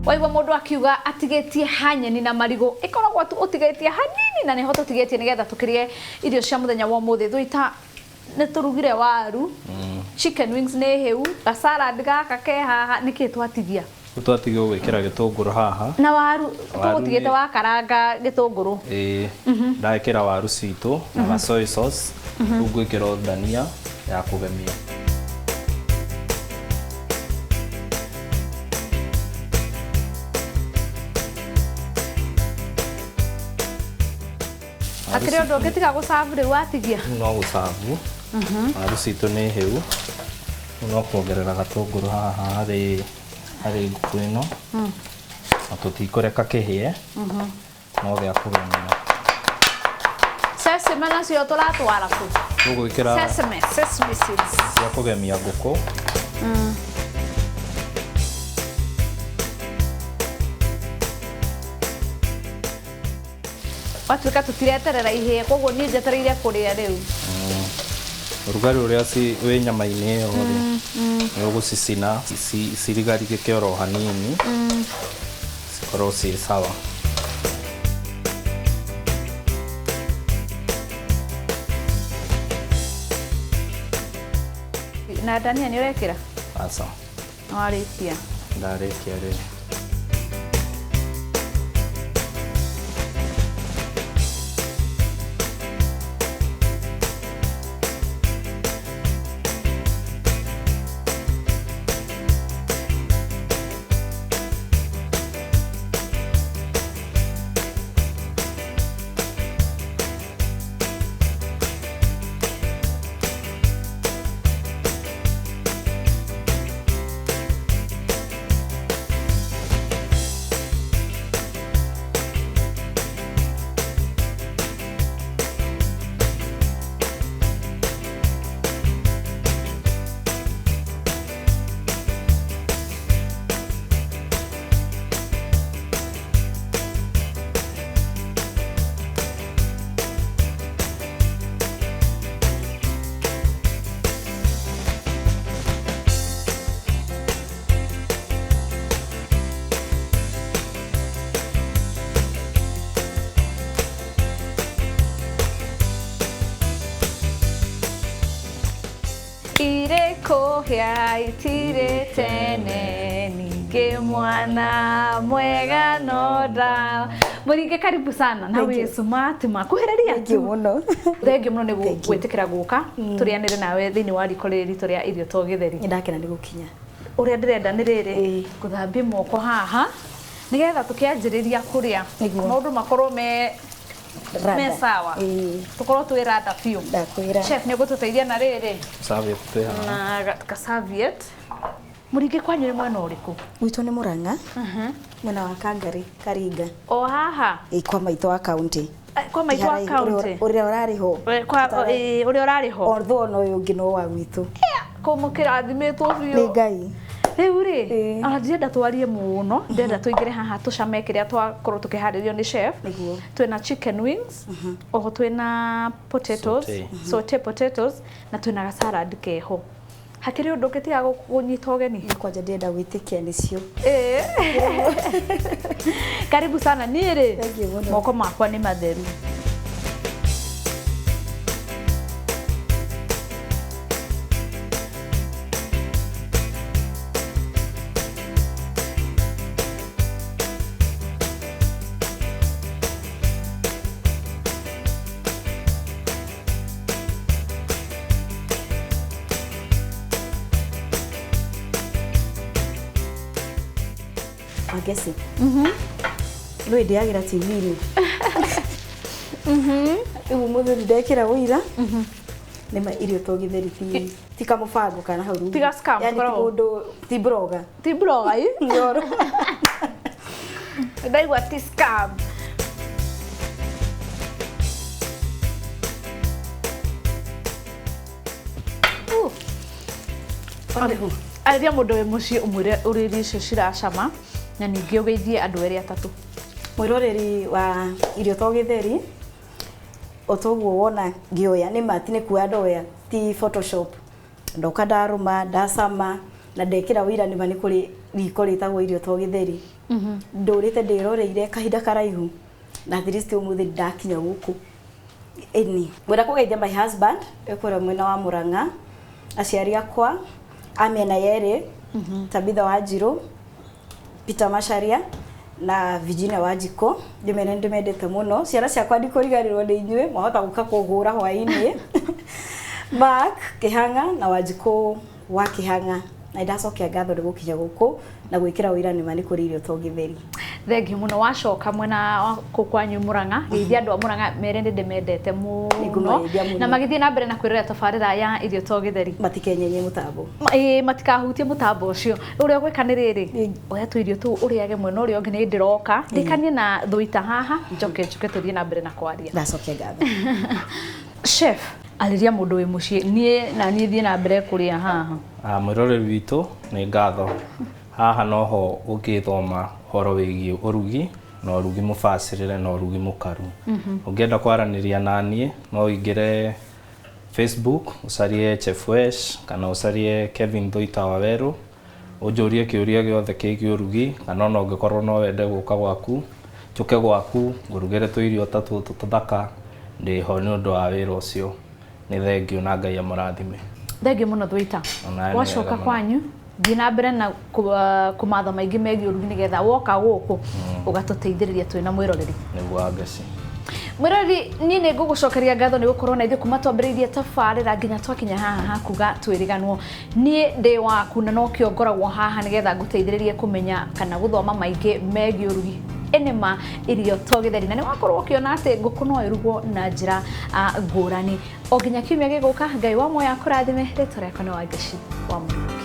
waigwa mundu akiuga atigetie hanyeni na marigo ikoragwo tu utigetie hanini na niho tutigetie nigetha tukirie irio cia muthenya wa muthi thuita ne turugire waru chicken wings ne heu ga salad gaka ke haha niki twatithia twatigia gwikira gitunguru haha na waru tugutigete wa karanga gitunguru ndakira waru citu na soy sauce ugwikira dania ya kugemia akire ndo ngetiga gusavu riu atigia no gusavu waru citu ni heu no kuongerera gatunguru haha hari nguku ino na tutikureka kihie no gya kugemia sesame nacio turatwara ku tugwikira sesame seeds ya kugemia nguku watuika tutireterera ihie koguo ni njetereire kuria riu rugari uria wi nyama-ini iyo ni ugucicina cirigarigike oro hanini cikorwo ci sawa na dania ni urekira asa warikia ndarikia ri Kohia itire tene ninge mwana mwega noda muringe karibu sana na we smart ma kuhereria tu muno thengio muno ni gwetikira guka turianire nawe thini wa rikoreri turia irio to githeri ndakena ni gukinya uria ndirenda ni riri guthambia moko haha nigetha tukianjiriria kuria maundu makorwo me sawa tukorwo twirada fiu ndakwira chef ni gututeithia na riri serviette na ka serviette muringe kwanyu ni mwana uriku wito ni Murang'a mwana wa Kangari Karinga o haha kwa maito wa county kwa maito wa county uria urari ho kwa uria urari ho ortho no yungi no wa witu kumukira athimetwo biu ni ngai riu ri ndirenda twarie muno ndirenda tuingire haha tucame kiria twakorwo tukiharirio ni chef twina chicken wings oho twina potatoes sauté potatoes na twina ga salad keho hakiri undu ngitiga gunyita ugeni kwanja ndirenda gwitikia nicio karibu sana nire moko makwa ni matheru agesi no ndiagira TV-ini ubu muthe ndekira wira nema irio to githeri ti kama mubango kana hau rugi tiga scam yani mundu ti bloga yoro ndaigua ti scam arithia mundu we mucii umwire uriri icio ciracama na ningi ugeithie andu eri atatu mwiroreri wa irio to githeri otoguo wona ngioya ni matine kuya ndoya ti photoshop ndoka ndaruma ndacama na ndekira wira ni mani kuri riko ritagwo irio to githeri ndurite ndiroreire kahinda karaihu na at least umuthi ndakinya guku eni mwenda kugeithia my husband ekora mwena wa Murang'a aciari akwa amena yere Tabitha Wanjiru Peter Macharia na Virginia Wanjiko ndimendete muno ciana ciakwa ndikurigarirwo ni inyue mwahota guka kuhura hwaini Mark Kihanga na Wanjiko wa Kihanga na ndacokia ngatho ndi gukinya guku na gwikira wira ni mani kuri irio to Githeri. Thengi muno wacoka mwena kwanyu Murang'a githi andu a Murang'a merende ndimendete muno na magithie na mbere na kwirira tabarira ya irio to Githeri matikenyenye mutambo matikahutie mutambo ucio uria gwikani riri oya tu irio tu uriage mwena uria ungi ni ndiroka ndikanie na thuita haha njoke tuthie na mbere na kwaria ndacokia ngatho. Chef aliria mundu wi mucii nie thie na mbere kuria haha mwiroreri witu ni ngatho haha noho ukithoma horo wigie urugi na urugi mubacirire na urugi mukaru ungienda kwaraniria nanie no ingire Facebook ucarie Chef Wesh kana ucarie Kevin Thuita Waweru ujurie kiuria giothe kigie urugi kana no ungikorwo no wende guka gwaku njuke gwaku ngurugire tuirio tatu tuthaka ndi ho ni undu wa wira ucio ni thengio na Ngai amurathime. Thengio muno Thuita wacoka kwanyu thie na mbere na kumatha maingi megie urugi nigetha woka guku ugatuteithiriria twina mwiroreri niguo angeci mwiroreri ni ni ngugucokeria ngatho ni gukorwo na ithuĩ kuma twambĩrĩirie tabarĩra nginya twakinya haha hakuga twĩriganwo ni ndi waku na no kĩo ngoragwo haha nigetha nguteithĩrĩrie kumenya kana guthoma maingi megie urugi enema irio to Githeri na ni wakorwo ukiona ati nguku no irugwo na njira ngũrani o nginya kiumia gĩgũka Ngai wa moya kũrathime rĩtwa rĩakwa nĩ Wangeci wa Mũrũ.